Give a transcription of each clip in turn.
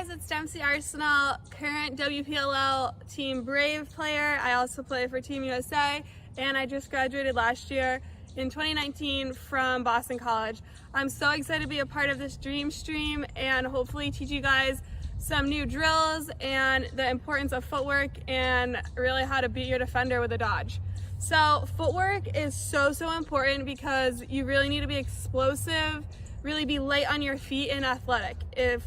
guys, it's Dempsey Arsenal, current WPLL Team Brave player. I also play for Team USA, and I just graduated last year in 2019 from Boston College. I'm so excited to be a part of this dream stream and hopefully teach you guys some new drills and the importance of footwork and really how to beat your defender with a dodge. So footwork is so important because you really need to be explosive, really be light on your feet and athletic.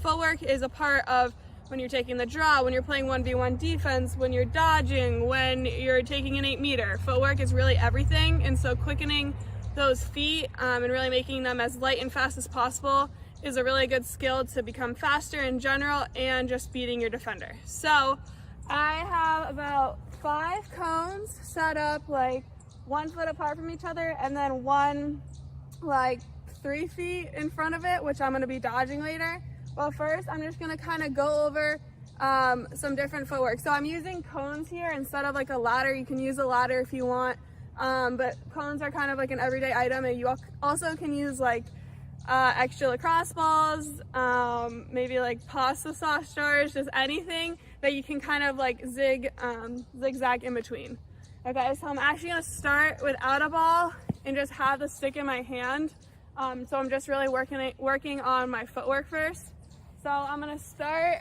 Footwork is a part of when you're taking the draw, when you're playing 1v1 defense, when you're dodging, when you're taking an 8-meter. Footwork is really everything, and so quickening those feet and really making them as light and fast as possible is a really good skill to become faster in general and just beating your defender. So I have about 5 cones set up like 1 foot apart from each other, and then one like 3 feet in front of it, which I'm going to be dodging later. Well, first I'm just going to kind of go over some different footwork. So I'm using cones here instead of like a ladder. You can use a ladder if you want, but cones are kind of like an everyday item, and you also can use like extra lacrosse balls, maybe like pasta sauce jars, just anything that you can kind of like zigzag in between. Okay, so I'm actually going to start without a ball and just have the stick in my hand. So I'm just really working on my footwork first. So I'm going to start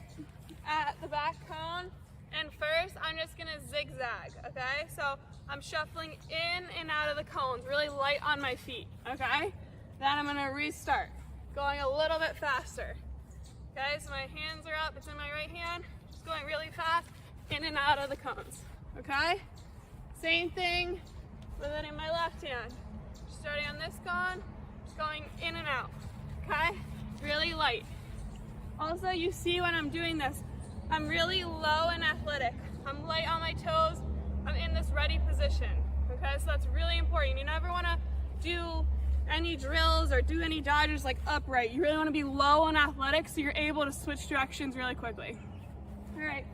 at the back cone, and first I'm just going to zigzag, okay? So I'm shuffling in and out of the cones, really light on my feet, okay? Then I'm going to restart, going a little bit faster. Okay, so my hands are up, it's in my right hand, just going really fast, in and out of the cones, okay? Same thing with it in my left hand. Starting on this cone, going in and out, okay? Really light. Also, you see when I'm doing this, I'm really low and athletic. I'm light on my toes. I'm in this ready position, okay? So that's really important. You never want to do any drills or do any dodges like upright. You really want to be low and athletic so you're able to switch directions really quickly. All right,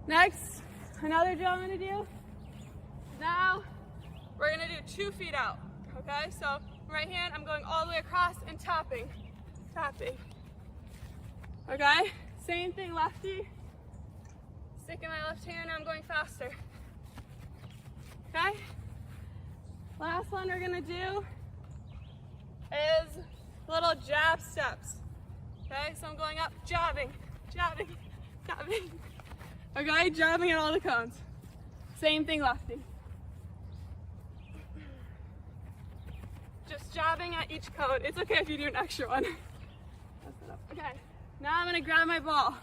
next, another drill I'm going to do. Now, we're going to do 2 feet out, okay? So right hand, I'm going all the way across and tapping. Okay, same thing, lefty. Stick in my left hand, I'm going faster. Okay, last one we're gonna do is little jab steps. Okay, so I'm going up, jabbing. Okay, jabbing at all the cones. Same thing, lefty. Just jabbing at each cone. It's okay if you do an extra one. Okay, now I'm gonna grab my ball.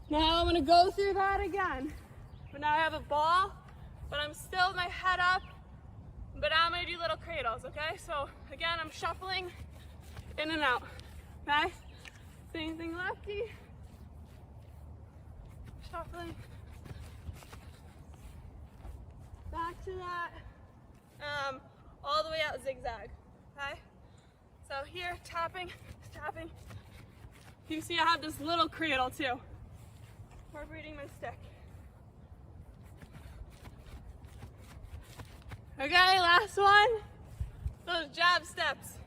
Now I'm gonna go through that again. But now I have a ball, but I'm still with my head up. But now I'm gonna do little cradles, okay? So again, I'm shuffling in and out, okay? Same thing, lefty. Shuffling. Back to that. All the way out zigzag, okay? So here, tapping. You see I have this little cradle too, incorporating my stick. Okay, last one, those jab steps.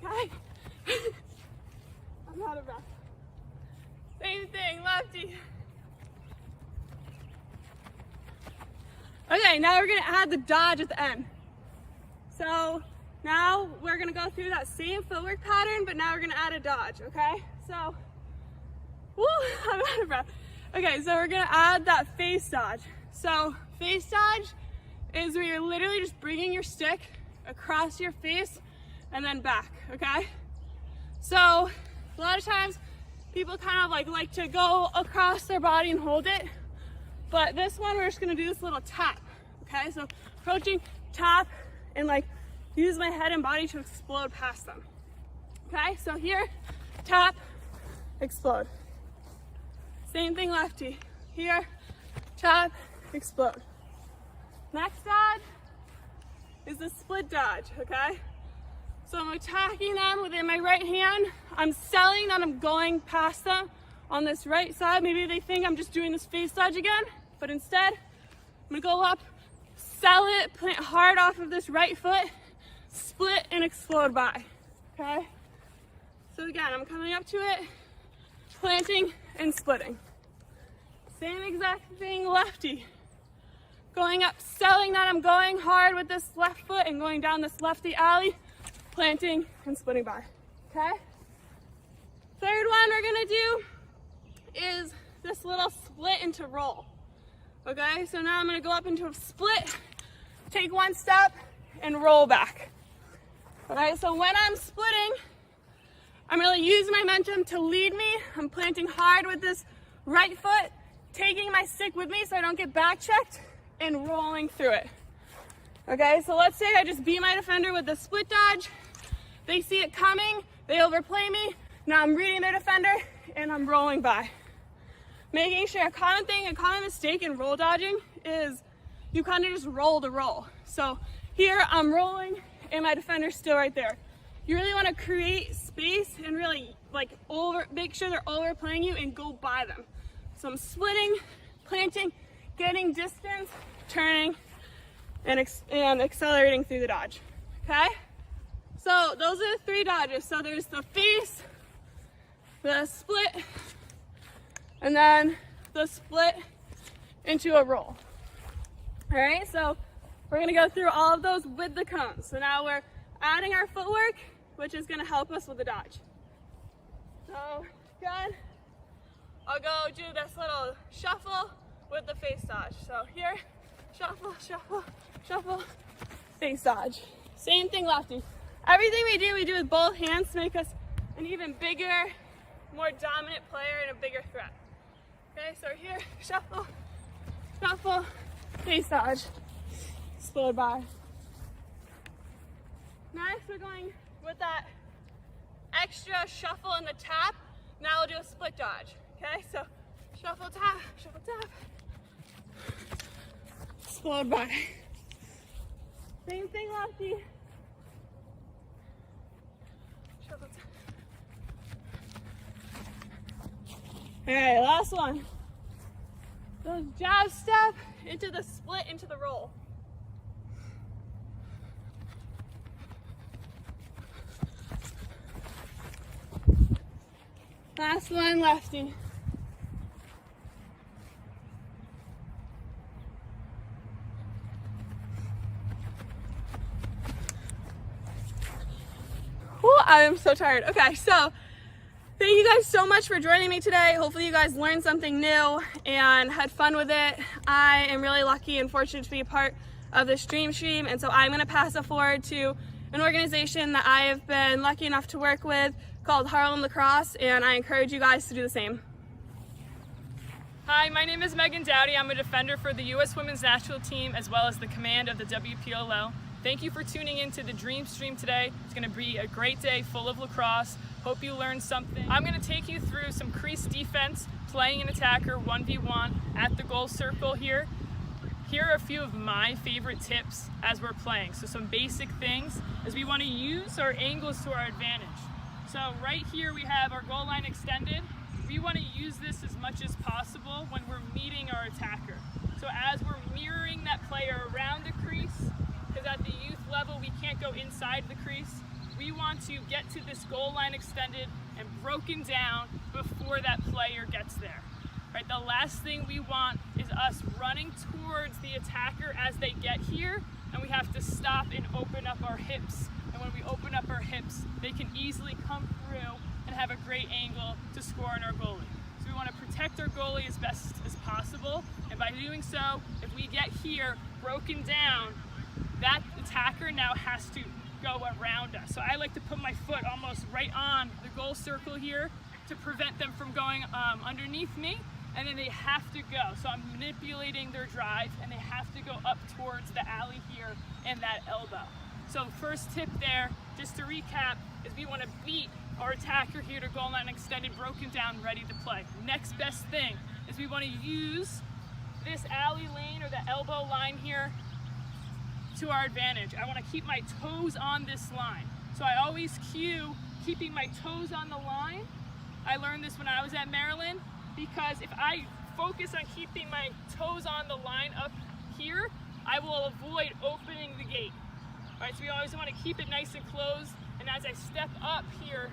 Okay, I'm out of breath. Same thing, lefty. Okay, now we're gonna add the dodge at the end. So now we're gonna go through that same footwork pattern, but now we're gonna add a dodge, okay? So, woo, I'm out of breath. Okay, so we're gonna add that face dodge. So face dodge is where you're literally just bringing your stick across your face and then back, okay? So a lot of times people kind of like to go across their body and hold it. But this one, we're just gonna do this little tap, okay? So approaching, tap, and like use my head and body to explode past them. Okay, so here, tap, explode. Same thing, lefty. Here, tap, explode. Next dodge is the split dodge, okay? So I'm attacking them within my right hand. I'm selling that I'm going past them on this right side. Maybe they think I'm just doing this face dodge again, but instead, I'm gonna go up, sell it, plant hard off of this right foot, split and explode by, okay? So again, I'm coming up to it, planting and splitting. Same exact thing, lefty. Going up, selling that I'm going hard with this left foot and going down this lefty alley, planting and splitting by, okay? Third one we're gonna do is this little split into roll, okay? So now I'm gonna go up into a split, take one step, and roll back. Okay, so when I'm splitting, I'm really using my momentum to lead me. I'm planting hard with this right foot, taking my stick with me so I don't get back checked, and rolling through it. Okay, so let's say I just beat my defender with the split dodge. They see it coming, they overplay me. Now I'm reading their defender, and I'm rolling by. Making sure a common mistake in roll dodging is you kind of just roll to roll. So here I'm rolling, and my defender's still right there. You really want to create space and really make sure they're overplaying you and go by them. So I'm splitting, planting, getting distance, turning, and accelerating through the dodge, okay? So those are the three dodges. So there's the face, the split, and then the split into a roll. All right, so we're gonna go through all of those with the cones. So now we're adding our footwork, which is gonna help us with the dodge. So good. I'll go do this little shuffle with the face dodge. So here, shuffle, shuffle, shuffle, face dodge. Same thing lefty. Everything we do with both hands to make us an even bigger, more dominant player and a bigger threat. Okay, so here, shuffle, shuffle, face dodge, split by. Next, we're going with that extra shuffle and the tap. Now we'll do a split dodge. Okay, so shuffle, tap, split by. Same thing, lefty. Shuffle, tap. All right, last one. Those jab step into the split into the roll. Last one, lefty. I am so tired. Okay, so thank you guys so much for joining me today. Hopefully you guys learned something new and had fun with it. I am really lucky and fortunate to be a part of this dream stream, and so I'm going to pass it forward to an organization that I have been lucky enough to work with called Harlem Lacrosse, and I encourage you guys to do the same. Hi, my name is Megan Dowdy. I'm a defender for the U.S. Women's National Team as well as the command of the WPLL. Thank you for tuning into the Dream Stream today. It's going to be a great day full of lacrosse. Hope you learned something. I'm going to take you through some crease defense, playing an attacker 1v1 at the goal circle here. Here are a few of my favorite tips as we're playing. So some basic things is we want to use our angles to our advantage. So right here we have our goal line extended. We want to use this as much as possible when we're meeting our attacker. So as we're mirroring that player around the crease, because at the youth level we can't go inside the crease, we want to get to this goal line extended and broken down before that player gets there. Right, the last thing we want is us running towards the attacker as they get here, and we have to stop and open up our hips. And when we open up our hips, they can easily come through and have a great angle to score on our goalie. So we want to protect our goalie as best as possible, and by doing so, if we get here broken down, that attacker now has to go around us. So I like to put my foot almost right on the goal circle here to prevent them from going underneath me, and then they have to go. So I'm manipulating their drive, and they have to go up towards the alley here and that elbow. So first tip there, just to recap, is we want to beat our attacker here to goal line extended, broken down, ready to play. Next best thing is we want to use this alley lane or the elbow line here to our advantage. I want to keep my toes on this line. So I always cue keeping my toes on the line. I learned this when I was at Maryland, because if I focus on keeping my toes on the line up here, I will avoid opening the gate. All right, so we always want to keep it nice and closed, and as I step up here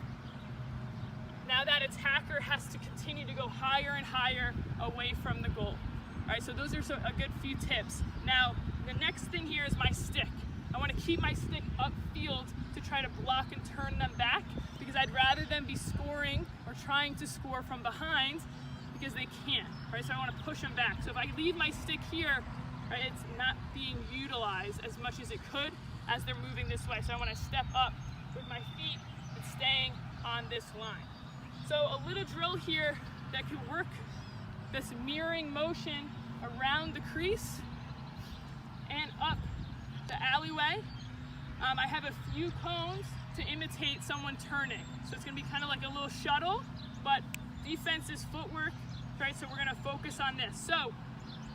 now that attacker has to continue to go higher and higher away from the goal. All right, so those are a good few tips. Now, the next thing here is my stick. I want to keep my stick upfield to try to block and turn them back, because I'd rather them be scoring or trying to score from behind, because they can't, right? So I want to push them back. So if I leave my stick here, right, it's not being utilized as much as it could as they're moving this way. So I want to step up with my feet and staying on this line. So a little drill here that could work this mirroring motion around the crease and up the alleyway. I have a few cones to imitate someone turning. So it's gonna be kind of like a little shuttle, but defense is footwork, right? So we're gonna focus on this. So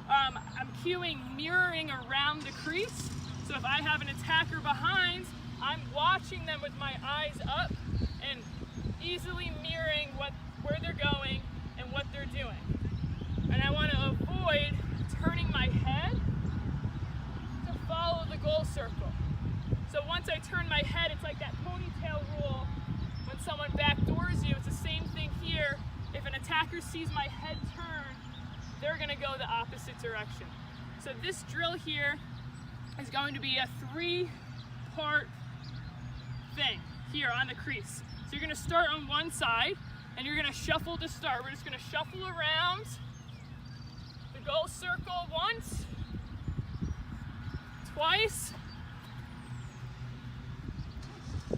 I'm cueing mirroring around the crease. So if I have an attacker behind, I'm watching them with my eyes up and easily mirroring where they're going and what they're doing. And I want to avoid turning my head to follow the goal circle. So once I turn my head, it's like that ponytail rule when someone backdoors you. It's the same thing here. If an attacker sees my head turn, they're going to go the opposite direction. So this drill here is going to be a 3-part thing here on the crease. So you're going to start on one side and you're going to shuffle to start. We're just going to shuffle around the goal circle once, twice,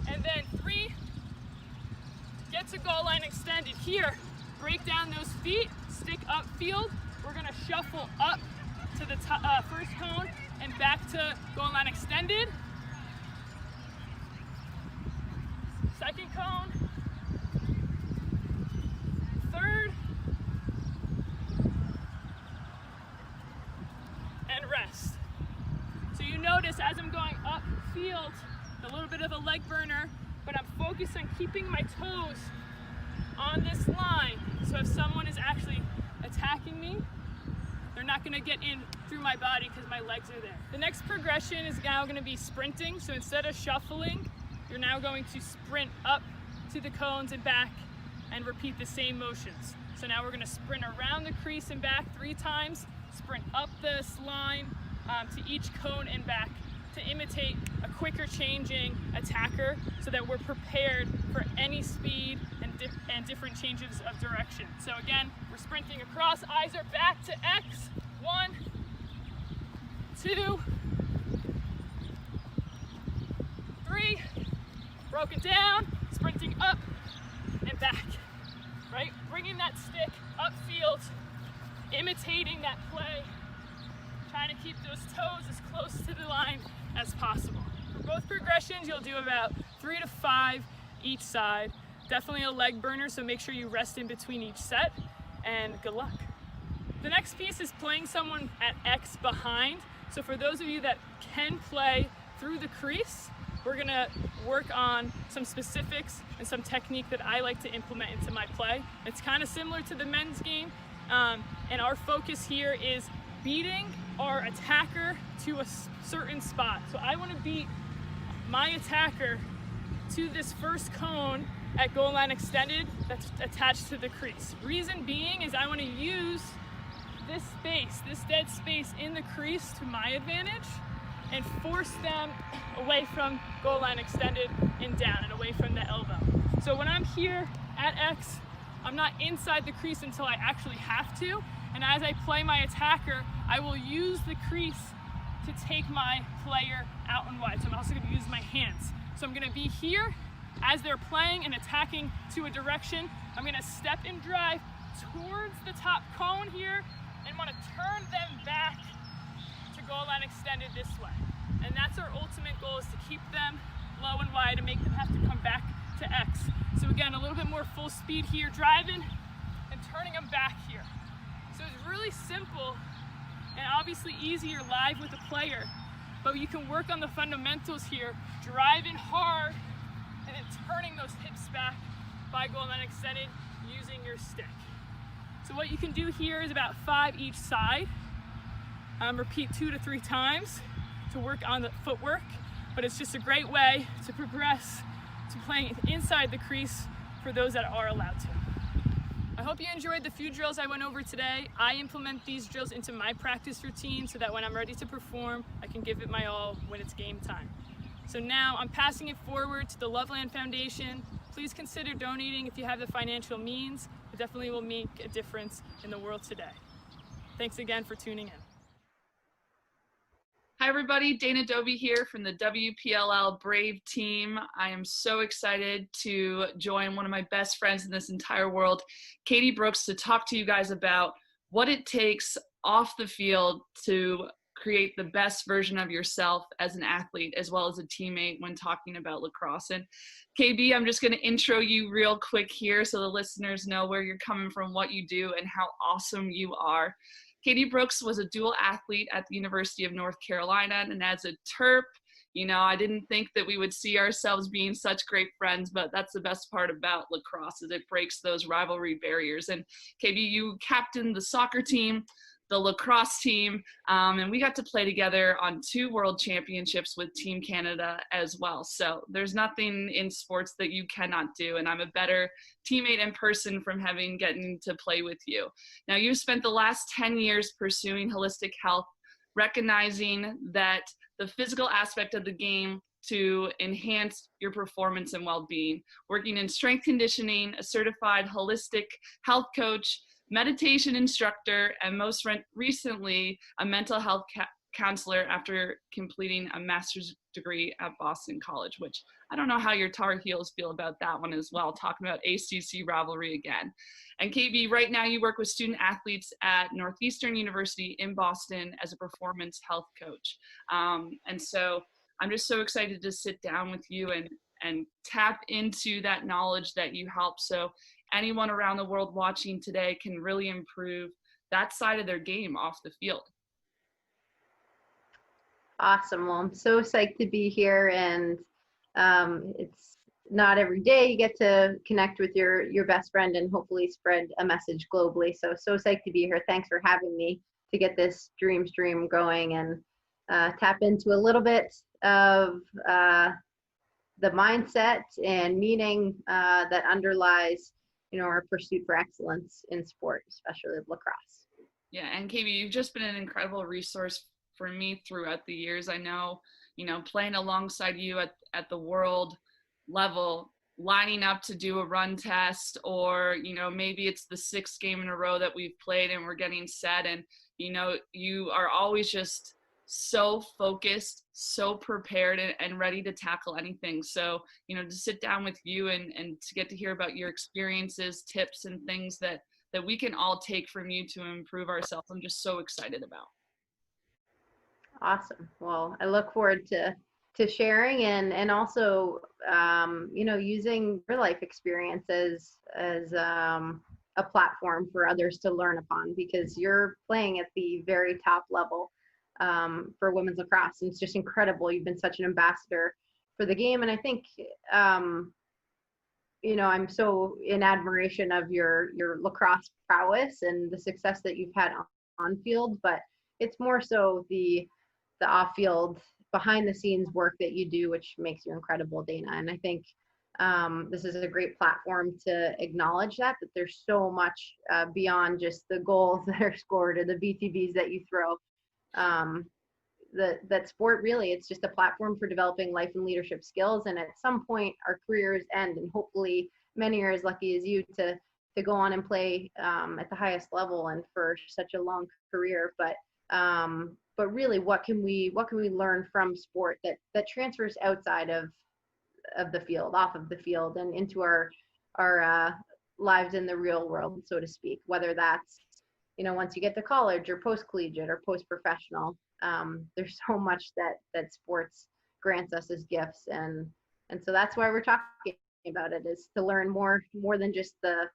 and then 3. Get to goal line extended. Here, break down those feet, stick upfield. We're going to shuffle up to the first cone and back to goal line extended. Second cone. Third. And rest. So you notice as I'm going upfield, a little bit of a leg burner, but I'm focused on keeping my toes on this line. So if someone is actually attacking me, they're not going to get in through my body because my legs are there. The next progression is now going to be sprinting. So instead of shuffling, you're now going to sprint up to the cones and back and repeat the same motions. So now we're going to sprint around the crease and back 3 times, sprint up this line to each cone and back to imitate a quicker changing attacker so that we're prepared for any speed and different changes of direction. So again, we're sprinting across, eyes are back to X. 1, 2, 3, broken down, sprinting up and back, right? Bringing that stick upfield, imitating that play, trying to keep those toes as close to the line as possible. For both progressions, you'll do about 3 to 5 each side. Definitely a leg burner, so make sure you rest in between each set, and good luck. The next piece is playing someone at X behind. So for those of you that can play through the crease, we're gonna work on some specifics and some technique that I like to implement into my play. It's kind of similar to the men's game, and our focus here is beating our attacker to a certain spot. So I want to beat my attacker to this first cone at goal line extended that's attached to the crease. Reason being is I want to use this space, this dead space in the crease to my advantage and force them away from goal line extended and down and away from the elbow. So when I'm here at X, I'm not inside the crease until I actually have to. And as I play my attacker, I will use the crease to take my player out and wide. So I'm also going to use my hands. So I'm going to be here as they're playing and attacking to a direction. I'm going to step and drive towards the top cone here and want to turn them back to goal line extended this way. And that's our ultimate goal, is to keep them low and wide and make them have to come back to X. So again, a little bit more full speed here, driving and turning them back here. So it's really simple and obviously easier live with a player, but you can work on the fundamentals here, driving hard and then turning those hips back by goal line extended using your stick. So what you can do here is about 5 each side. Repeat 2 to 3 times to work on the footwork, but it's just a great way to progress to playing inside the crease for those that are allowed to. I hope you enjoyed the few drills I went over today. I implement these drills into my practice routine so that when I'm ready to perform, I can give it my all when it's game time. So now I'm passing it forward to the Loveland Foundation. Please consider donating if you have the financial means. It definitely will make a difference in the world today. Thanks again for tuning in. Hi everybody, Dana Doby here from the WPLL Brave team. I am so excited to join one of my best friends in this entire world, Katie Brooks, to talk to you guys about what it takes off the field to create the best version of yourself as an athlete as well as a teammate when talking about lacrosse. And KB, I'm just going to intro you real quick here so the listeners know where you're coming from, what you do, and how awesome you are. Katie Brooks was a dual athlete at the University of North Carolina, and as a Terp, I didn't think that we would see ourselves being such great friends, but that's the best part about lacrosse is it breaks those rivalry barriers. And KB, you captained the soccer team, the lacrosse team, and we got to play together on 2 world championships with Team Canada as well. So there's nothing in sports that you cannot do, and I'm a better teammate and person from getting to play with you. Now, you've spent the last 10 years pursuing holistic health, recognizing that the physical aspect of the game to enhance your performance and well-being, working in strength conditioning, a certified holistic health coach, meditation instructor, and most recently, a mental health counselor after completing a master's degree at Boston College, which I don't know how your Tar Heels feel about that one as well, talking about ACC rivalry again. And KB, right now you work with student athletes at Northeastern University in Boston as a performance health coach. And so I'm just so excited to sit down with you and tap into that knowledge that you help. So anyone around the world watching today can really improve that side of their game off the field. Awesome. Well, I'm so psyched to be here, and it's not every day you get to connect with your best friend and hopefully spread a message globally. So psyched to be here. Thanks for having me to get this dream stream going and tap into a little bit of the mindset and meaning that underlies our pursuit for excellence in sport, especially lacrosse. Yeah, and KB, you've just been an incredible resource for me throughout the years. I know, playing alongside you at the world level, lining up to do a run test, or, maybe it's the 6th game in a row that we've played and we're getting set, and, you are always just so focused, so prepared, and ready to tackle anything. So, to sit down with you and to get to hear about your experiences, tips, and things that we can all take from you to improve ourselves, I'm just so excited about. Awesome. Well, I look forward to sharing and also, using real life experiences as a platform for others to learn upon, because you're playing at the very top level for women's lacrosse, and it's just incredible. You've been such an ambassador for the game, and I think I'm so in admiration of your lacrosse prowess and the success that you've had on field, but it's more so the off field, behind the scenes work that you do, which makes you incredible, Dana. And I think this is a great platform to acknowledge that there's so much beyond just the goals that are scored or the BTBs that you throw. That sport, really, it's just a platform for developing life and leadership skills. And at some point our careers end, and hopefully many are as lucky as you to go on and play at the highest level and for such a long career. But really, what can we learn from sport that transfers outside of the field, off of the field, and into our lives in the real world, so to speak, whether that's, once you get to college or post-collegiate or post-professional. There's so much that sports grants us as gifts, and so that's why we're talking about it, is to learn more than just the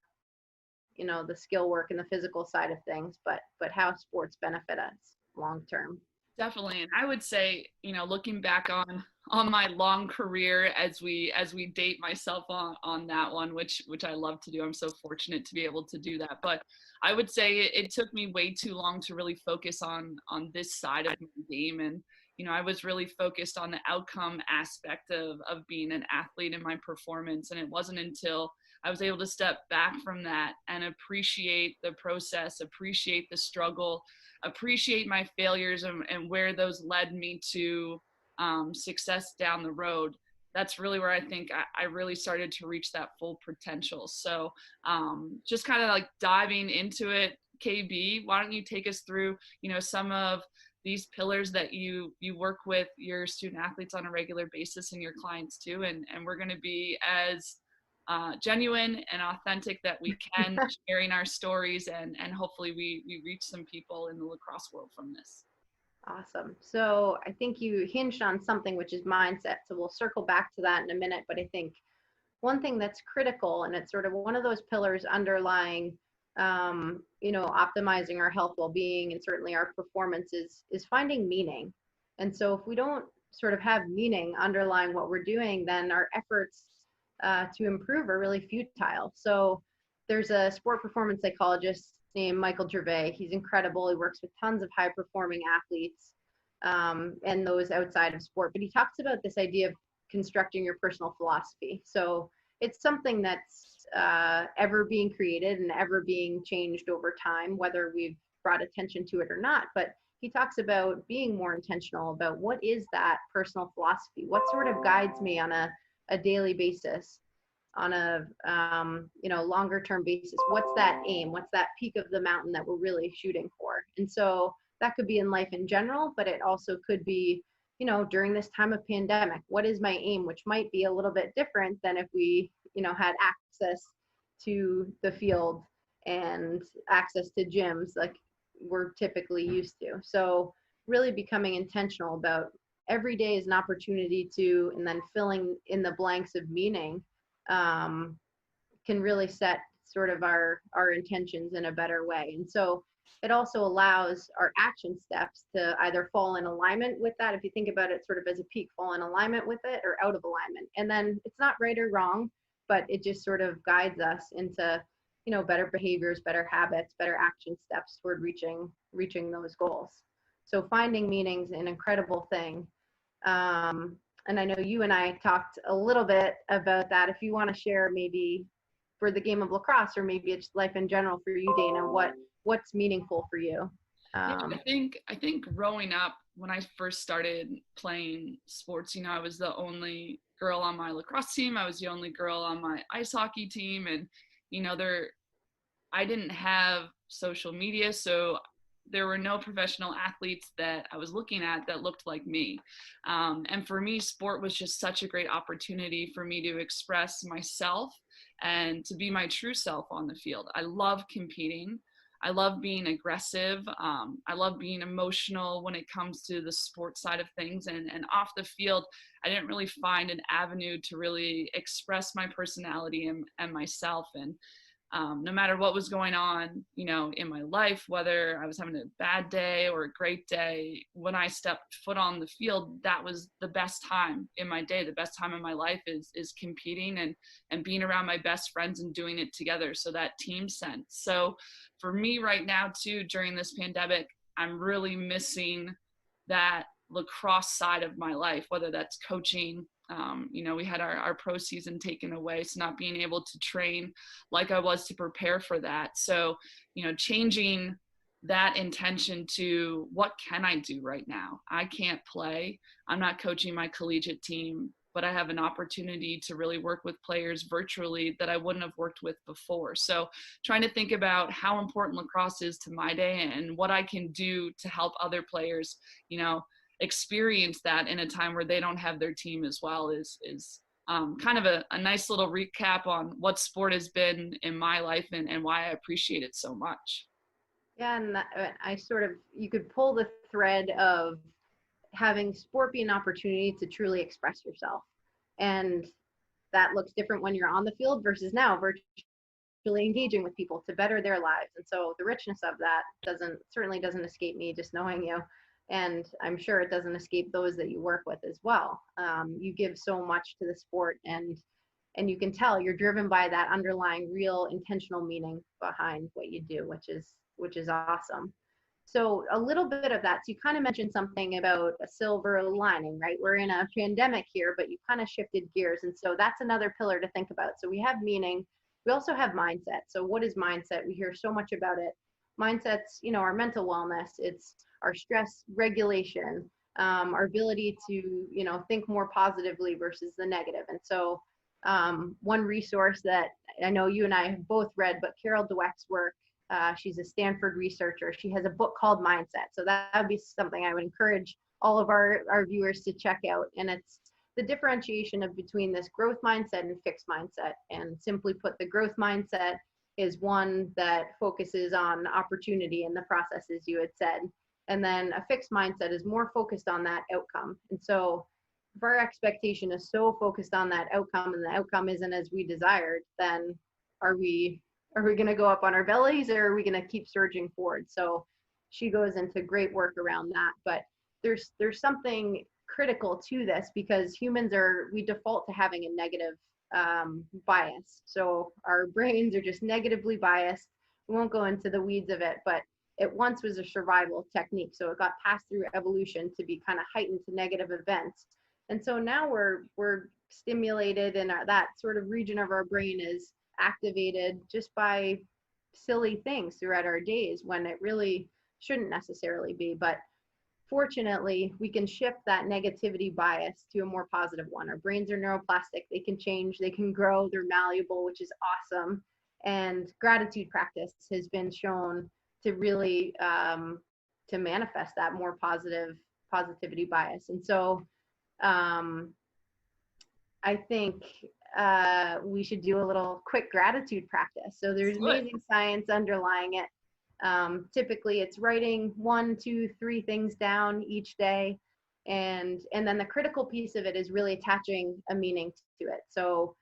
skill work and the physical side of things, but how sports benefit us long term. Definitely. And I would say, looking back on my long career as we date myself on that one, which I love to do. I'm so fortunate to be able to do that. But I would say it took me way too long to really focus on this side of my game. And, I was really focused on the outcome aspect of being an athlete and my performance. And it wasn't until I was able to step back from that and appreciate the process, appreciate the struggle, appreciate my failures and where those led me to success down the road. That's really where I think I really started to reach that full potential. So just kind of like diving into it, KB, why don't you take us through, some of these pillars that you work with your student athletes on a regular basis and your clients too. And we're going to be as genuine and authentic that we can, sharing our stories, and hopefully we reach some people in the lacrosse world from this. Awesome. So I think you hinged on something, which is mindset. So we'll circle back to that in a minute. But I think one thing that's critical, and it's sort of one of those pillars underlying, optimizing our health, well-being, and certainly our performance is finding meaning. And so if we don't sort of have meaning underlying what we're doing, then our efforts to improve are really futile. So there's a sport performance psychologist named Michael Gervais. He's incredible. He works with tons of high-performing athletes and those outside of sport. But he talks about this idea of constructing your personal philosophy. So it's something that's ever being created and ever being changed over time, whether we've brought attention to it or not. But he talks about being more intentional about what is that personal philosophy? What sort of guides me on a daily basis, on a longer term basis? What's that aim? What's that peak of the mountain that we're really shooting for? And so that could be in life in general, but it also could be, during this time of pandemic, what is my aim, which might be a little bit different than if we, had access to the field and access to gyms like we're typically used to. So really becoming intentional about every day is an opportunity to, and then filling in the blanks of meaning can really set sort of our intentions in a better way. And so it also allows our action steps to either fall in alignment with that. If you think about it sort of as a peak, fall in alignment with it or out of alignment. And then it's not right or wrong, but it just sort of guides us into, better behaviors, better habits, better action steps toward reaching those goals. So finding meaning is an incredible thing. And I know you and I talked a little bit about that. If you want to share maybe for the game of lacrosse, or maybe it's life in general for you, Dana, what's meaningful for you? I think growing up, when I first started playing sports, I was the only girl on my lacrosse team. I was the only girl on my ice hockey team. And, I didn't have social media. So there were no professional athletes that I was looking at that looked like me. And for me, sport was just such a great opportunity for me to express myself and to be my true self on the field. I love competing. I love being aggressive. I love being emotional when it comes to the sports side of things. And off the field, I didn't really find an avenue to really express my personality and myself. And no matter what was going on, in my life, whether I was having a bad day or a great day, when I stepped foot on the field, that was the best time in my day. The best time in my life is competing and being around my best friends and doing it together. So that team sense. So for me right now too, during this pandemic, I'm really missing that lacrosse side of my life, whether that's coaching. We had our pro season taken away, so not being able to train like I was to prepare for that. So, changing that intention to what can I do right now? I can't play. I'm not coaching my collegiate team, but I have an opportunity to really work with players virtually that I wouldn't have worked with before. So trying to think about how important lacrosse is to my day and what I can do to help other players, experience that in a time where they don't have their team as well is kind of a nice little recap on what sport has been in my life and why I appreciate it so much. Yeah, and you could pull the thread of having sport be an opportunity to truly express yourself. And that looks different when you're on the field versus now virtually engaging with people to better their lives. And so the richness of that certainly doesn't escape me just knowing you. And I'm sure it doesn't escape those that you work with as well. You give so much to the sport, and you can tell you're driven by that underlying real intentional meaning behind what you do, which is awesome. So a little bit of that. So you kind of mentioned something about a silver lining, right? We're in a pandemic here, but you kind of shifted gears. And so that's another pillar to think about. So we have meaning, we also have mindset. So what is mindset? We hear so much about it. Mindset's, our mental wellness. It's our stress regulation, our ability to, think more positively versus the negative. And so one resource that I know you and I have both read, but Carol Dweck's work, she's a Stanford researcher. She has a book called Mindset. So that would be something I would encourage all of our viewers to check out. And it's the differentiation of between this growth mindset and fixed mindset. And simply put, the growth mindset is one that focuses on opportunity in the process, as you had said. And then a fixed mindset is more focused on that outcome. And so if our expectation is so focused on that outcome and the outcome isn't as we desired, then are we going to go up on our bellies, or are we going to keep surging forward? So she goes into great work around that. But there's something critical to this, because we default to having a negative bias. So our brains are just negatively biased. We won't go into the weeds of it, but it once was a survival technique. So it got passed through evolution to be kind of heightened to negative events. And so now we're stimulated, and that sort of region of our brain is activated just by silly things throughout our days when it really shouldn't necessarily be. But fortunately, we can shift that negativity bias to a more positive one. Our brains are neuroplastic. They can change, they can grow, they're malleable, which is awesome. And gratitude practice has been shown to really to manifest that more positivity bias. And so I think we should do a little quick gratitude practice. So there's amazing science underlying it. Typically it's writing 1, 2, 3 things down each day. And then the critical piece of it is really attaching a meaning to it. So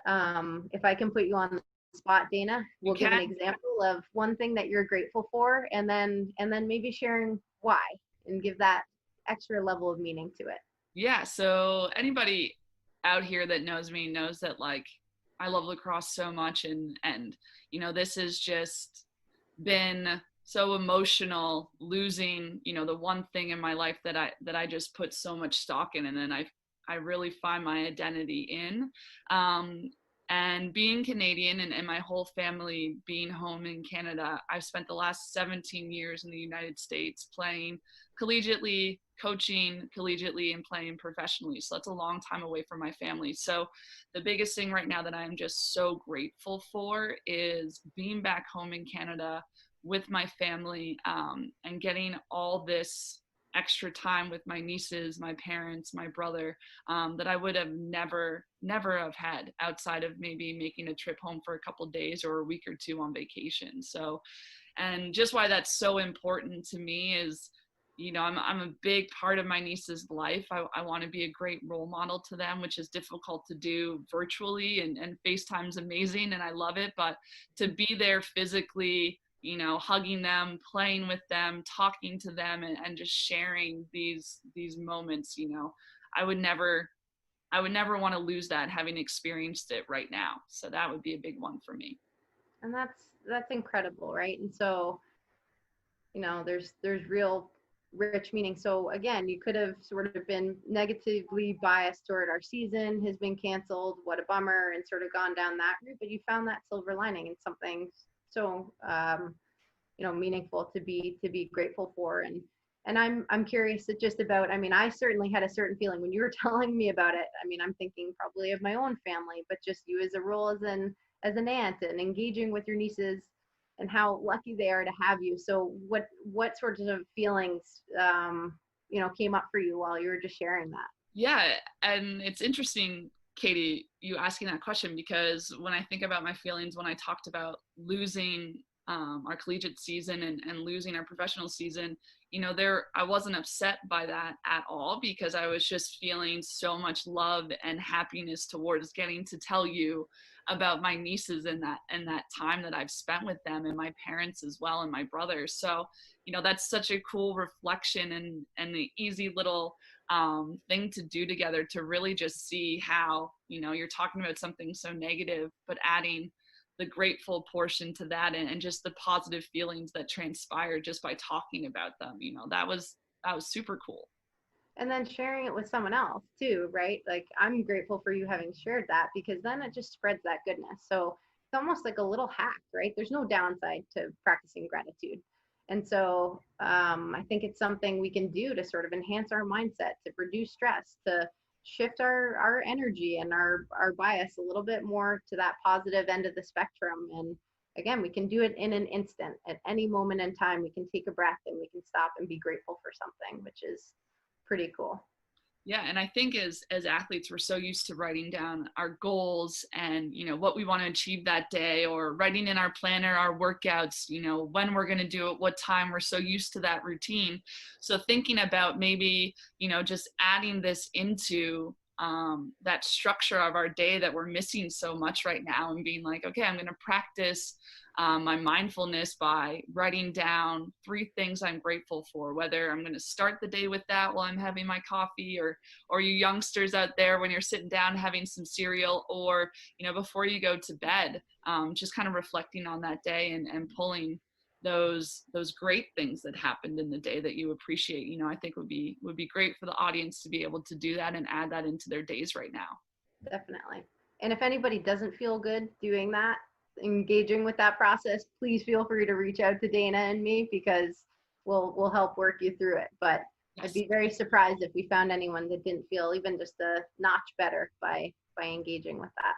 if I can put you on the spot, Dana, we'll give an example of one thing that you're grateful for, and then maybe sharing why, and give that extra level of meaning to it. Yeah, so anybody out here that knows me knows that, like, I love lacrosse so much, and this has just been so emotional, losing the one thing in my life that I just put so much stock in, and then I really find my identity in. And being Canadian and my whole family being home in Canada, I've spent the last 17 years in the United States playing collegiately, coaching collegiately, and playing professionally. So that's a long time away from my family. So the biggest thing right now that I'm just so grateful for is being back home in Canada with my family, and getting all this extra time with my nieces, my parents, my brother, that I would have never have had outside of maybe making a trip home for a couple of days or a week or two on vacation. So, and just why that's so important to me is, I'm a big part of my niece's life. I want to be a great role model to them, which is difficult to do virtually, and FaceTime's amazing and I love it, but to be there physically, hugging them, playing with them, talking to them, and just sharing these moments, I would never want to lose that, having experienced it right now. So that would be a big one for me. And that's incredible, right? And so, there's real rich meaning. So again, you could have sort of been negatively biased toward our season has been canceled, what a bummer, and sort of gone down that route, but you found that silver lining in something so meaningful to be grateful for. And I'm curious just about, I certainly had a certain feeling when you were telling me about it. I'm thinking probably of my own family, but just you as a role as an aunt and engaging with your nieces and how lucky they are to have you. So what sorts of feelings came up for you while you were just sharing that? Yeah, and it's interesting, Katie, you asking that question, because when I think about my feelings when I talked about losing our collegiate season and losing our professional season, I wasn't upset by that at all, because I was just feeling so much love and happiness towards getting to tell you about my nieces and that time that I've spent with them, and my parents as well, and my brother. So, that's such a cool reflection and the easy little thing to do together, to really just see how, you're talking about something so negative, but adding the grateful portion to that, and just the positive feelings that transpired just by talking about them. That was super cool. And then sharing it with someone else too, right? Like, I'm grateful for you having shared that, because then it just spreads that goodness. So almost like a little hack, right? There's no downside to practicing gratitude. And so I think it's something we can do to sort of enhance our mindset, to reduce stress, to shift our energy and our bias a little bit more to that positive end of the spectrum. And again, we can do it in an instant. At any moment in time, we can take a breath and we can stop and be grateful for something, which is pretty cool. Yeah, and I think as athletes, we're so used to writing down our goals and, you know, what we want to achieve that day, or writing in our planner our workouts, you know, when we're going to do it, what time. We're so used to that routine. So thinking about maybe, you know, just adding this into that structure of our day that we're missing so much right now, and being like, okay, I'm going to practice my mindfulness by writing down 3 things I'm grateful for, whether I'm going to start the day with that while I'm having my coffee, or you youngsters out there, when you're sitting down having some cereal, or, you know, before you go to bed, just kind of reflecting on that day and pulling those great things that happened in the day that you appreciate. You know, I think would be great for the audience to be able to do that and add that into their days right now. Definitely. And if anybody doesn't feel good doing that, engaging with that process, please feel free to reach out to Dana and me, because we'll help work you through it. But Yes. I'd be very surprised if we found anyone that didn't feel even just a notch better by engaging with that.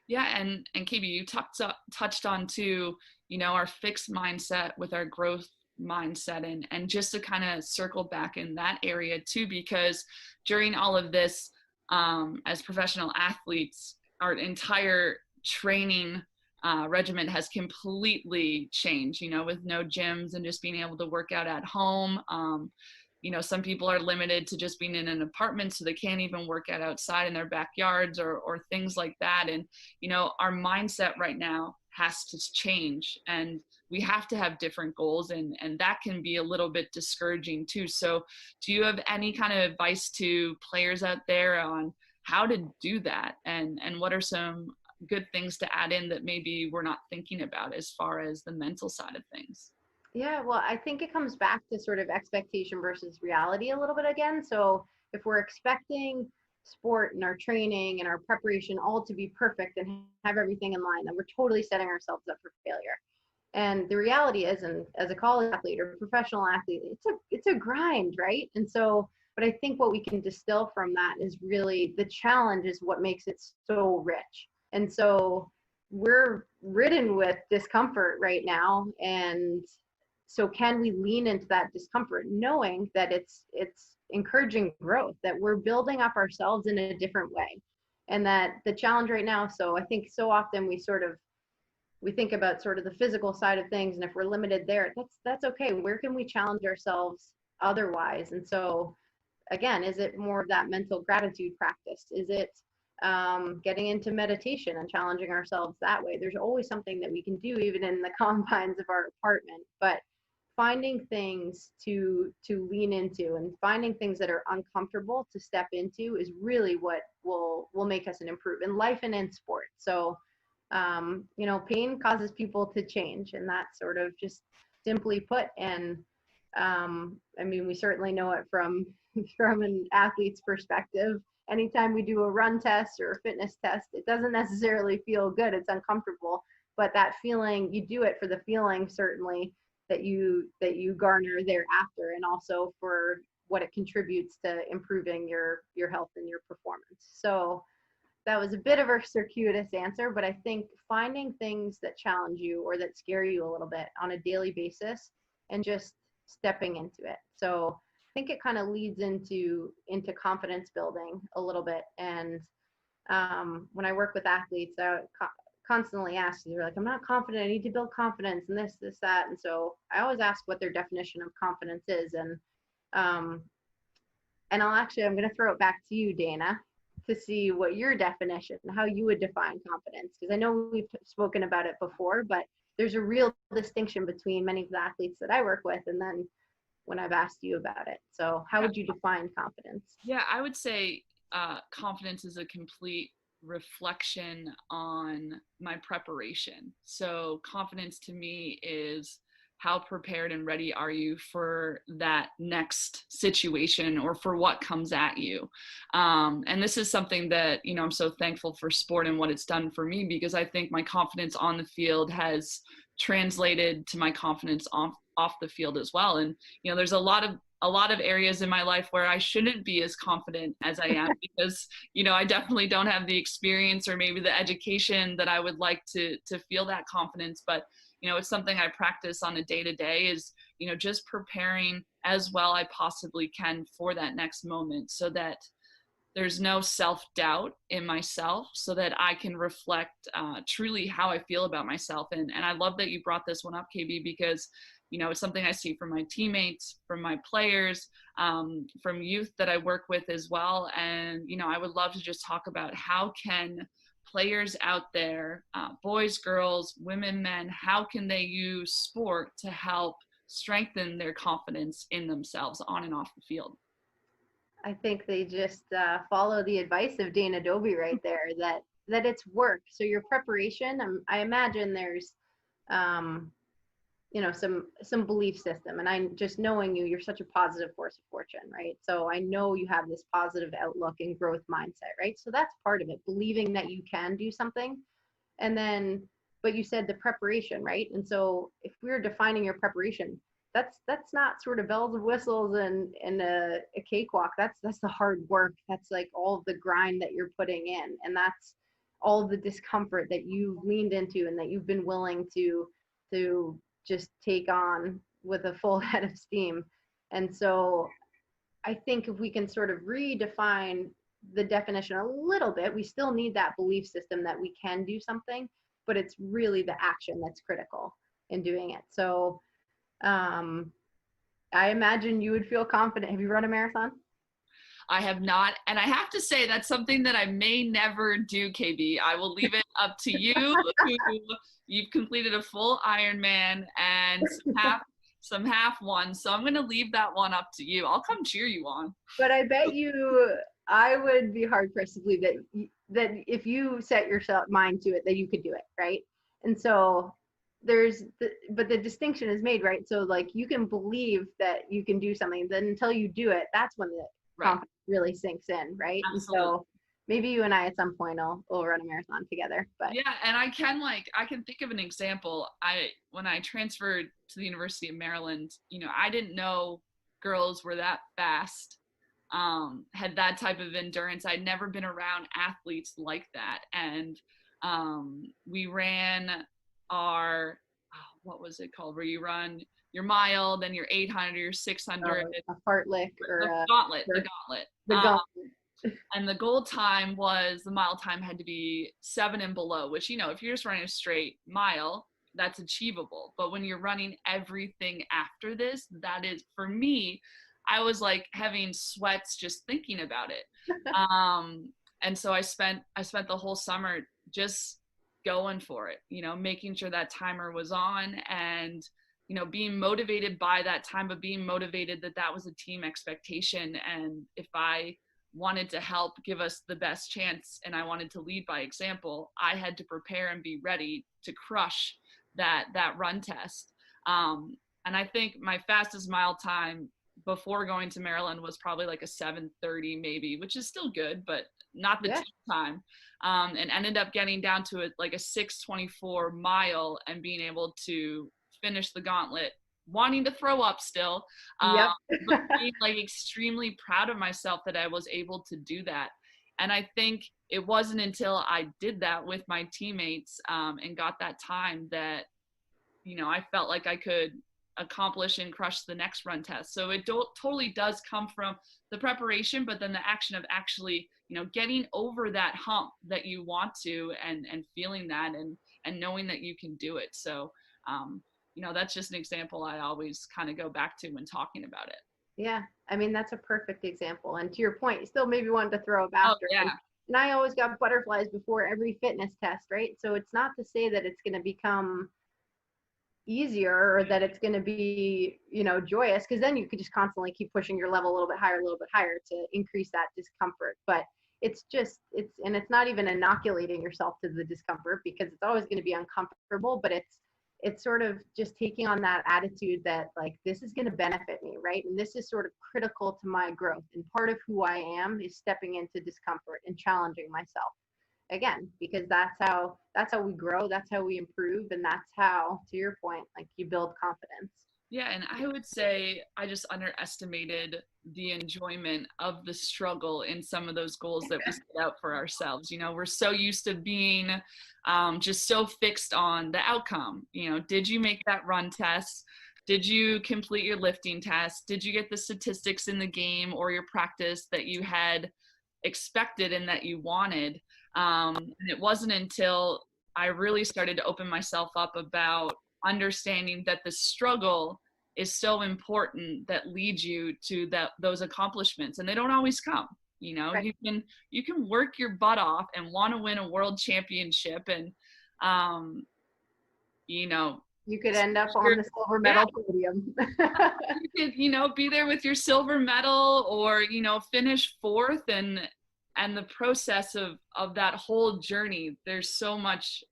Yeah, and KB, you touched on too, you know, our fixed mindset with our growth mindset, and just to kind of circle back in that area too, because during all of this, as professional athletes, our entire training regimen has completely changed, you know, with no gyms and just being able to work out at home. You know, some people are limited to just being in an apartment, so they can't even work out outside in their backyards, or things like that. And, you know, our mindset right now has to change, and we have to have different goals, and that can be a little bit discouraging too. So do you have any kind of advice to players out there on how to do that, and what are some good things to add in that maybe we're not thinking about as far as the mental side of things? Yeah, well, I think it comes back to sort of expectation versus reality a little bit again. So if we're expecting sport and our training and our preparation all to be perfect and have everything in line, then we're totally setting ourselves up for failure. And the reality is, and as a college athlete or professional athlete, it's a grind, right? And so, but I think what we can distill from that is really the challenge is what makes it so rich. And so we're ridden with discomfort right now, and so can we lean into that discomfort, knowing that it's encouraging growth, that we're building up ourselves in a different way, and that the challenge right now. So I think so often we think about sort of the physical side of things, and if we're limited there, that's okay. Where can we challenge ourselves otherwise? And so again, is it more of that mental gratitude practice? Is it getting into meditation and challenging ourselves that way? There's always something that we can do, even in the confines of our apartment. But finding things to lean into, and finding things that are uncomfortable to step into, is really what will make us an improve in life and in sport. So you know, pain causes people to change, and that's sort of just simply put. And I mean, we certainly know it from an athlete's perspective. Anytime we do a run test or a fitness test, it doesn't necessarily feel good. It's uncomfortable, but that feeling, you do it for the feeling, certainly, that you garner thereafter, and also for what it contributes to improving your health and your performance. So that was a bit of a circuitous answer, but I think finding things that challenge you or that scare you a little bit on a daily basis, and just stepping into it. So I think it kind of leads into confidence building a little bit. And when I work with athletes, I constantly ask, they're like, I'm not confident, I need to build confidence, and this, that. And so I always ask what their definition of confidence is. And I'm going to throw it back to you, Dana, to see what your definition, how you would define confidence. Because I know we've spoken about it before, but there's a real distinction between many of the athletes that I work with, and then when I've asked you about it. So how would you define confidence? Yeah, I would say confidence is a complete reflection on my preparation. So confidence to me is how prepared and ready are you for that next situation or for what comes at you? And this is something that, you know, I'm so thankful for sport and what it's done for me, because I think my confidence on the field has translated to my confidence off the field as well. And, you know, there's a lot of areas in my life where I shouldn't be as confident as I am because, you know, I definitely don't have the experience or maybe the education that I would like to feel that confidence. But, you know, it's something I practice on a day-to-day is, you know, just preparing as well I possibly can for that next moment, so that there's no self-doubt in myself, so that I can reflect truly how I feel about myself. And I love that you brought this one up, KB, because, you know, it's something I see from my teammates, from my players, from youth that I work with as well. And, you know, I would love to just talk about how can players out there, boys, girls, women, men, how can they use sport to help strengthen their confidence in themselves on and off the field? I think they just follow the advice of Dana Dobie right there, that it's work. So your preparation, I imagine there's, you know, some belief system. And I'm just knowing you're such a positive force of fortune, right? So I know you have this positive outlook and growth mindset, right? So that's part of it, believing that you can do something. And then, but you said the preparation, right? And so if we're defining your preparation, that's not sort of bells and whistles and a cakewalk. That's the hard work. That's like all of the grind that you're putting in, and that's all of the discomfort that you've leaned into and that you've been willing to just take on with a full head of steam. And so I think if we can sort of redefine the definition a little bit, we still need that belief system that we can do something, but it's really the action that's critical in doing it. So I imagine you would feel confident. Have you run a marathon? I have not. And I have to say that's something that I may never do, KB. I will leave it up to you, who you've completed a full Ironman and some half ones. So I'm going to leave that one up to you. I'll come cheer you on. But I bet I would be hard pressed to believe that if you set your mind to it, that you could do it, right? And so but the distinction is made, right? So like you can believe that you can do something, then until you do it, that's when the confidence really sinks in, right? Absolutely. And so maybe you and I at some point will run a marathon together. But yeah, and I can think of an example. When I transferred to the University of Maryland, you know, I didn't know girls were that fast, had that type of endurance. I'd never been around athletes like that. And we ran our, what was it called, where you run your mile, then your 800, your 600. A fartlek or the gauntlet. The gauntlet. And the goal time was, the mile time had to be 7 and below, which, you know, if you're just running a straight mile, that's achievable. But when you're running everything after this, that is, for me, I was like having sweats just thinking about it. And so I spent the whole summer just going for it, you know, making sure that timer was on, and, you know, being motivated by that time, but being motivated that was a team expectation. And if I wanted to help give us the best chance and I wanted to lead by example, I had to prepare and be ready to crush that run test. And I think my fastest mile time before going to Maryland was probably like a 7:30 maybe, which is still good, but not the team time. And ended up getting down to it like a 6:24 mile and being able to finish the gauntlet, wanting to throw up still, but being like extremely proud of myself that I was able to do that. And I think it wasn't until I did that with my teammates and got that time that, you know, I felt like I could accomplish and crush the next run test. So it totally does come from the preparation, but then the action of actually, you know, getting over that hump that you want to, and feeling that and knowing that you can do it. So, you know, that's just an example I always kind of go back to when talking about it. Yeah. I mean, that's a perfect example. And to your point, you still maybe wanted to throw up after. Oh, yeah. And I always got butterflies before every fitness test, right? So it's not to say that it's going to become easier or that it's going to be, you know, joyous, because then you could just constantly keep pushing your level a little bit higher to increase that discomfort. But it's not even inoculating yourself to the discomfort, because it's always going to be uncomfortable, but it's sort of just taking on that attitude that like, this is going to benefit me, right? And this is sort of critical to my growth. And part of who I am is stepping into discomfort and challenging myself again, because that's how we grow, that's how we improve, and that's how, to your point, like, you build confidence. Yeah, and I would say I just underestimated the enjoyment of the struggle in some of those goals that we set out for ourselves. You know, we're so used to being just so fixed on the outcome. You know, did you make that run test? Did you complete your lifting test? Did you get the statistics in the game or your practice that you had expected and that you wanted? And it wasn't until I really started to open myself up about understanding that the struggle is so important that leads you to those accomplishments, and they don't always come. You know, Right. you can work your butt off and want to win a world championship, and you know, You could end up on the silver medal podium. you could, you know, be there with your silver medal, or, you know, finish fourth, and the process of that whole journey, there's so much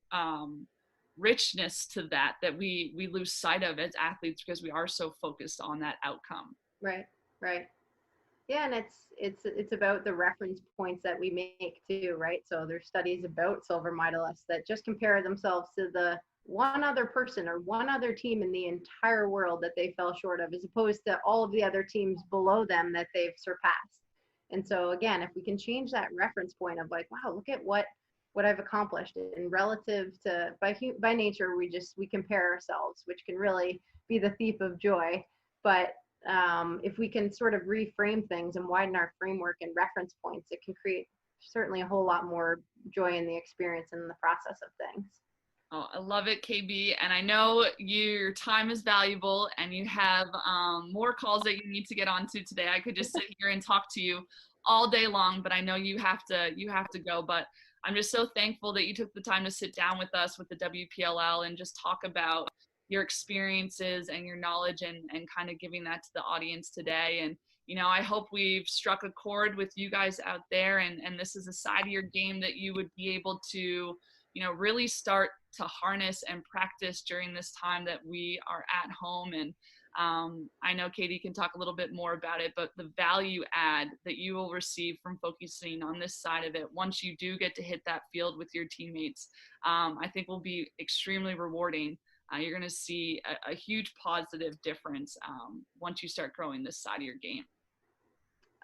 richness to that we lose sight of as athletes because we are so focused on that outcome. Right, right. Yeah, and it's about the reference points that we make too, right? So there's studies about silver medalists that just compare themselves to the one other person or one other team in the entire world that they fell short of, as opposed to all of the other teams below them that they've surpassed. And so again, if we can change that reference point of like, wow, look at what I've accomplished, and relative to by nature we compare ourselves, which can really be the thief of joy. But if we can sort of reframe things and widen our framework and reference points, it can create certainly a whole lot more joy in the experience and in the process of things. Oh, I love it, KB. And I know your time is valuable and you have more calls that you need to get onto today. I could just sit here and talk to you all day long, but I know you have to go. But I'm just so thankful that you took the time to sit down with us with the WPLL and just talk about your experiences and your knowledge, and kind of giving that to the audience today. And, you know, I hope we've struck a chord with you guys out there, and this is a side of your game that you would be able to, you know, really start to harness and practice during this time that we are at home. And I know Katie can talk a little bit more about it, but the value add that you will receive from focusing on this side of it, once you do get to hit that field with your teammates, I think will be extremely rewarding. You're going to see a huge positive difference once you start growing this side of your game.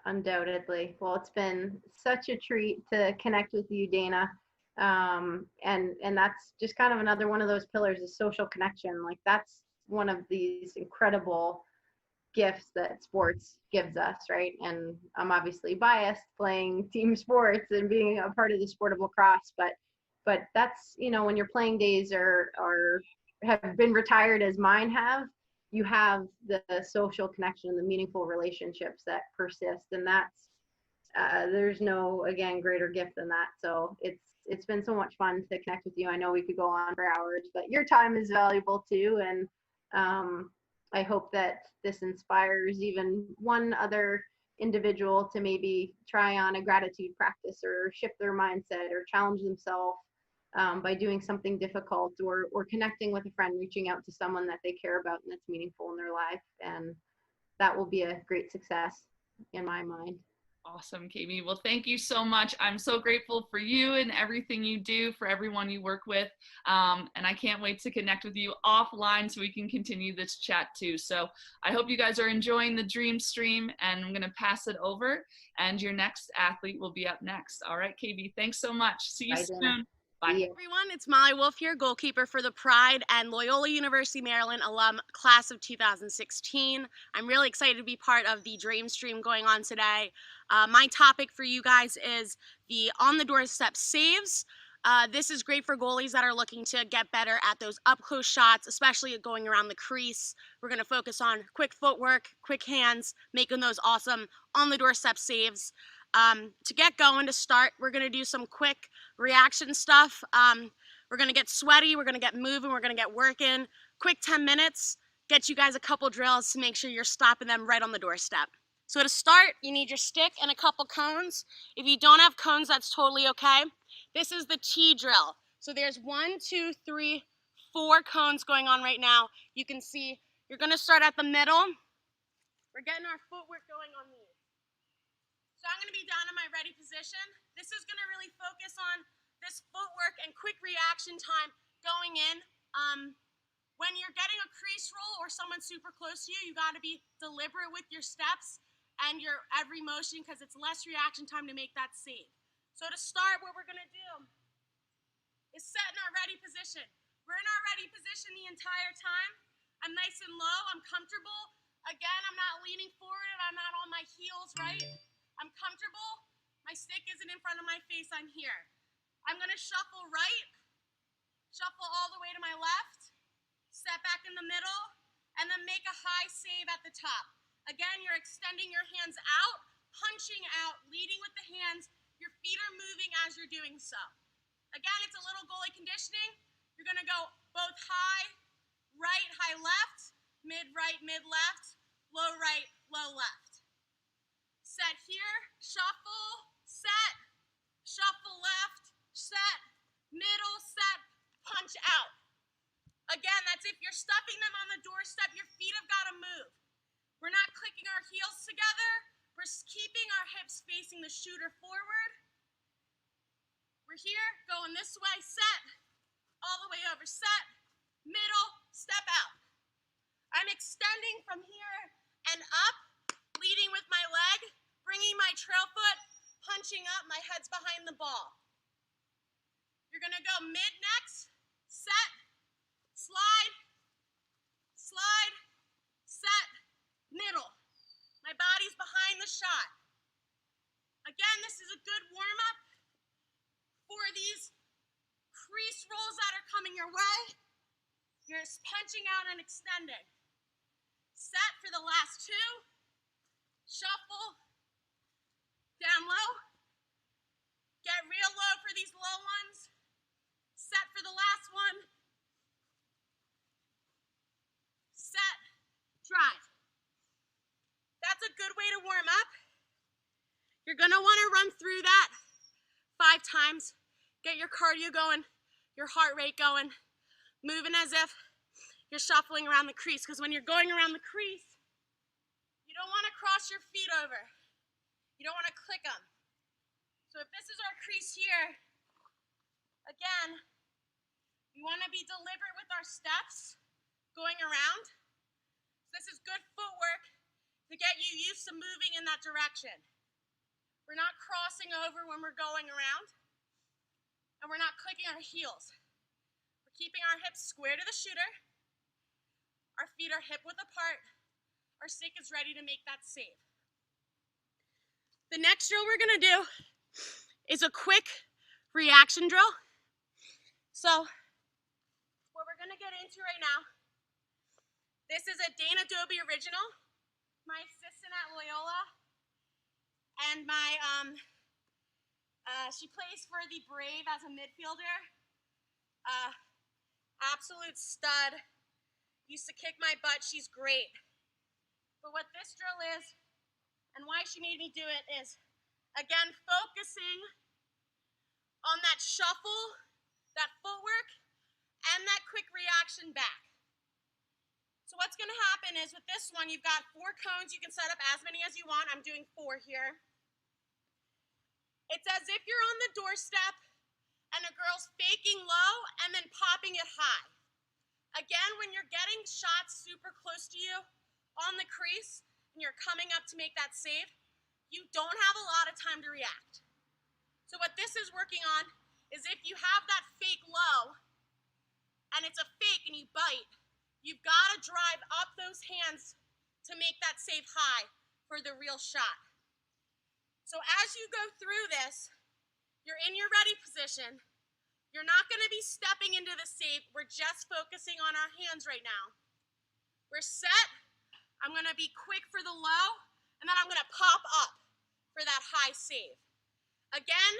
Undoubtedly. Well, it's been such a treat to connect with you, Dana. And that's just kind of another one of those pillars is social connection. Like, that's one of these incredible gifts that sports gives us, right? And I'm obviously biased playing team sports and being a part of the sport of lacrosse, but that's, you know, when your playing days have been retired as mine have, you have the social connection and the meaningful relationships that persist, and that's there's no, again, greater gift than that. So it's been so much fun to connect with you. I know we could go on for hours, but your time is valuable too, and I hope that this inspires even one other individual to maybe try on a gratitude practice or shift their mindset or challenge themselves by doing something difficult, or connecting with a friend, reaching out to someone that they care about and that's meaningful in their life. And that will be a great success in my mind. Awesome, KB. Well, thank you so much. I'm so grateful for you and everything you do, for everyone you work with. And I can't wait to connect with you offline so we can continue this chat too. So I hope you guys are enjoying the Dream Stream, and I'm going to pass it over, and your next athlete will be up next. All right, KB, thanks so much. See you soon. Bye. Everyone, it's Molly Wolf here, goalkeeper for the Pride and Loyola University Maryland alum class of 2016. I'm really excited to be part of the Dream Stream going on today. My topic for you guys is the On the Doorstep Saves. This is great for goalies that are looking to get better at those up-close shots, especially going around the crease. We're going to focus on quick footwork, quick hands, making those awesome on-the-doorstep saves. To get going, to start, we're going to do some quick reaction stuff. We're going to get sweaty, we're going to get moving, we're going to get working. Quick 10 minutes, get you guys a couple drills to make sure you're stopping them right on the doorstep. So to start, you need your stick and a couple cones. If you don't have cones, that's totally okay. This is the T drill. So there's 1, 2, 3, 4 cones going on right now. You can see you're gonna start at the middle. We're getting our footwork going on these. So I'm gonna be down in my ready position. This is gonna really focus on this footwork and quick reaction time going in. When you're getting a crease roll or someone super close to you, you gotta be deliberate with your steps and your every motion because it's less reaction time to make that save. So to start, what we're gonna do is set in our ready position. We're in our ready position the entire time. I'm nice and low, I'm comfortable. Again, I'm not leaning forward and I'm not on my heels, right? I'm comfortable. My stick isn't in front of my face, I'm here. I'm gonna shuffle right, shuffle all the way to my left, step back in the middle, and then make a high save at the top. Again, you're extending your hands out, punching out, leading with the hands. Your feet are moving as you're doing so. Again, it's a little goalie conditioning. You're gonna go both high, right, high left, mid right, mid left, low right, low left. Set here, shuffle, set, shuffle left, set, middle, set, punch out. Again, that's if you're stuffing them on the doorstep, your feet have got to move. We're not clicking our heels together. We're keeping our hips facing the shooter forward. We're here, going this way, set, all the way over, set, middle, step out. I'm extending from here and up, leading with my leg, bringing my trail foot, punching up, my head's behind the ball. You're gonna go mid next, set, slide, slide, set, middle. My body's behind the shot. Again, this is a good warm-up for these crease rolls that are coming your way. You're just punching out and extending. Set for the last 2. Shuffle, down low. Get real low for these low ones. Set for the last one. Set, drive. That's a good way to warm up. You're gonna wanna run through that 5 times. Get your cardio going, your heart rate going, moving as if you're shuffling around the crease, because when you're going around the crease, you don't wanna cross your feet over. You don't wanna click them. So if this is our crease here, again, we wanna be deliberate with our steps going around. So this is good footwork to get you used to moving in that direction. We're not crossing over when we're going around, and we're not clicking our heels. We're keeping our hips square to the shooter. Our feet are hip width apart. Our stick is ready to make that save. The next drill we're gonna do is a quick reaction drill. So what we're gonna get into right now, this is a Dana Doby original, my assistant at Loyola, and she plays for the Brave as a midfielder. Absolute stud. Used to kick my butt. She's great. But what this drill is, and why she made me do it, is, again, focusing on that shuffle, that footwork, and that quick reaction back. So what's gonna happen is with this one, you've got 4 cones. You can set up as many as you want. I'm doing 4 here. It's as if you're on the doorstep and a girl's faking low and then popping it high. Again, when you're getting shots super close to you on the crease and you're coming up to make that save, you don't have a lot of time to react. So what this is working on is if you have that fake low and it's a fake and you bite, you've got to drive up those hands to make that save high for the real shot. So as you go through this, you're in your ready position. You're not going to be stepping into the save. We're just focusing on our hands right now. We're set. I'm going to be quick for the low, and then I'm going to pop up for that high save. Again,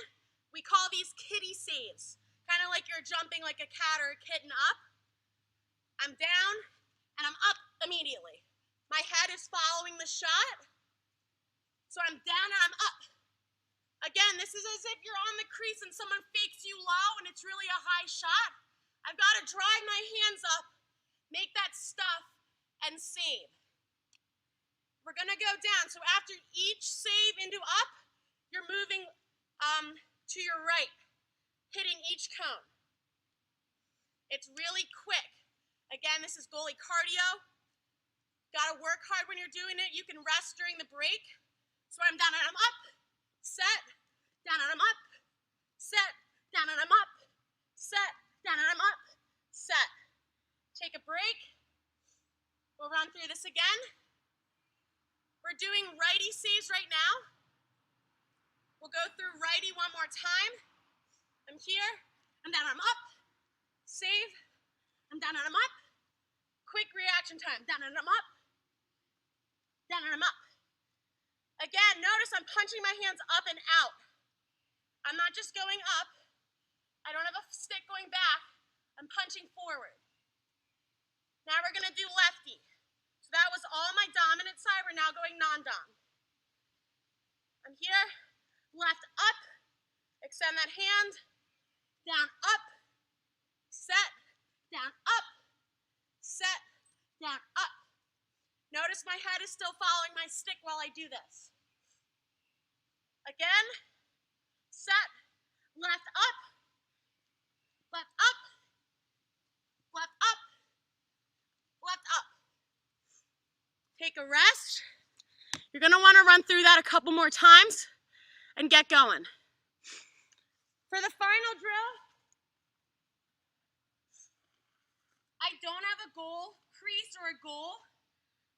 we call these kitty saves, kind of like you're jumping like a cat or a kitten up. I'm down, and I'm up immediately. My head is following the shot, so I'm down and I'm up. Again, this is as if you're on the crease and someone fakes you low and it's really a high shot. I've got to drive my hands up, make that stuff, and save. We're gonna go down. So after each save into up, you're moving to your right, hitting each cone. It's really quick. Again, this is goalie cardio. Gotta work hard when you're doing it. You can rest during the break. So I'm down and I'm up, set, down and I'm up, set, down and I'm up, set, down and I'm up, set. Take a break. We'll run through this again. We're doing righty saves right now. We'll go through righty one more time. I'm here, I'm down, I'm up, save, I'm down and I'm up. Quick reaction time, down and I'm up, down and I'm up. Again, notice I'm punching my hands up and out. I'm not just going up. I don't have a stick going back. I'm punching forward. Now we're gonna do lefty. So that was all my dominant side. We're now going non-dom. I'm here, left up, extend that hand, down, up, set, down, up, set, down, up. Notice my head is still following my stick while I do this. Again, set, left up, left up, left up, left up. Take a rest. You're gonna wanna run through that a couple more times and get going. For the final drill, I don't have a goal crease or a goal,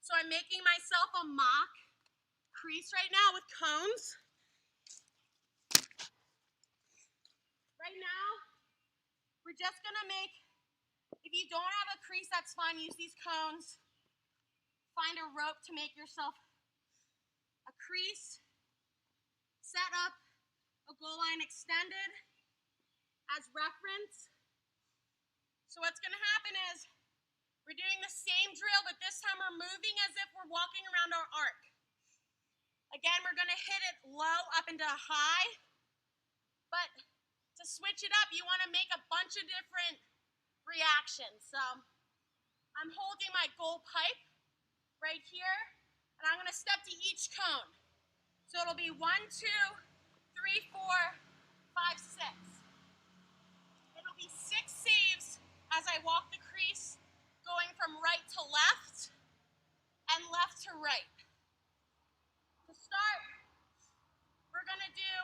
so I'm making myself a mock crease right now with cones. Right now, we're just gonna make, if you don't have a crease, that's fine, use these cones. Find a rope to make yourself a crease. Set up a goal line extended as reference. So what's gonna happen is, we're doing the same drill, but this time we're moving as if we're walking around our arc. Again, we're gonna hit it low up into a high, but to switch it up, you wanna make a bunch of different reactions. So I'm holding my goal pipe right here, and I'm gonna step to each cone. So it'll be 1, 2, 3, 4, 5, 6. It'll be 6 saves as I walk the crease, going from right to left and left to right. To start, we're gonna do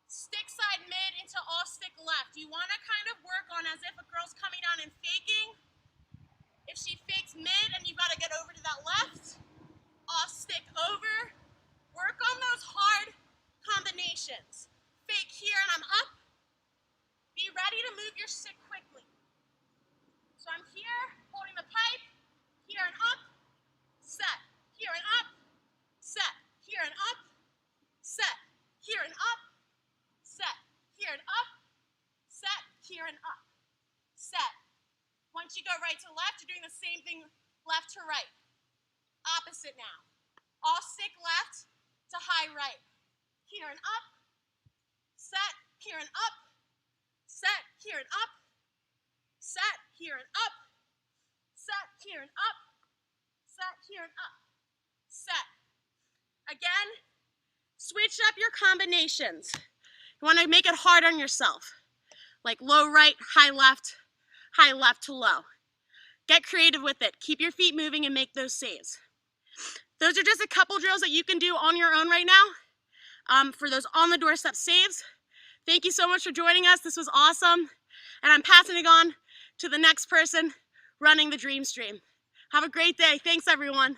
stick side mid into all stick left. You wanna kind of work on as if a girl's coming down and faking. If she fakes mid and you've gotta get over to that left, off stick over. Work on those hard combinations. Fake here and I'm up. Be ready to move your stick quickly. So I'm here, holding the pipe, here and up, set, here and up, set, here and up, set, here and up, set, here and up, set, here and up, set. Once you go right to left, you're doing the same thing left to right. Opposite now. All stick left to high right. Here and up, set, here and up, set, here and up, set, here and up, set, here and up, set, here and up, set. Again, switch up your combinations. You want to make it hard on yourself, like low right, high left to low. Get creative with it. Keep your feet moving and make those saves. Those are just a couple drills that you can do on your own right now for those on the doorstep saves. Thank you so much for joining us. This was awesome. And I'm passing it on to the next person running the Dream Stream. Have a great day. Thanks, everyone.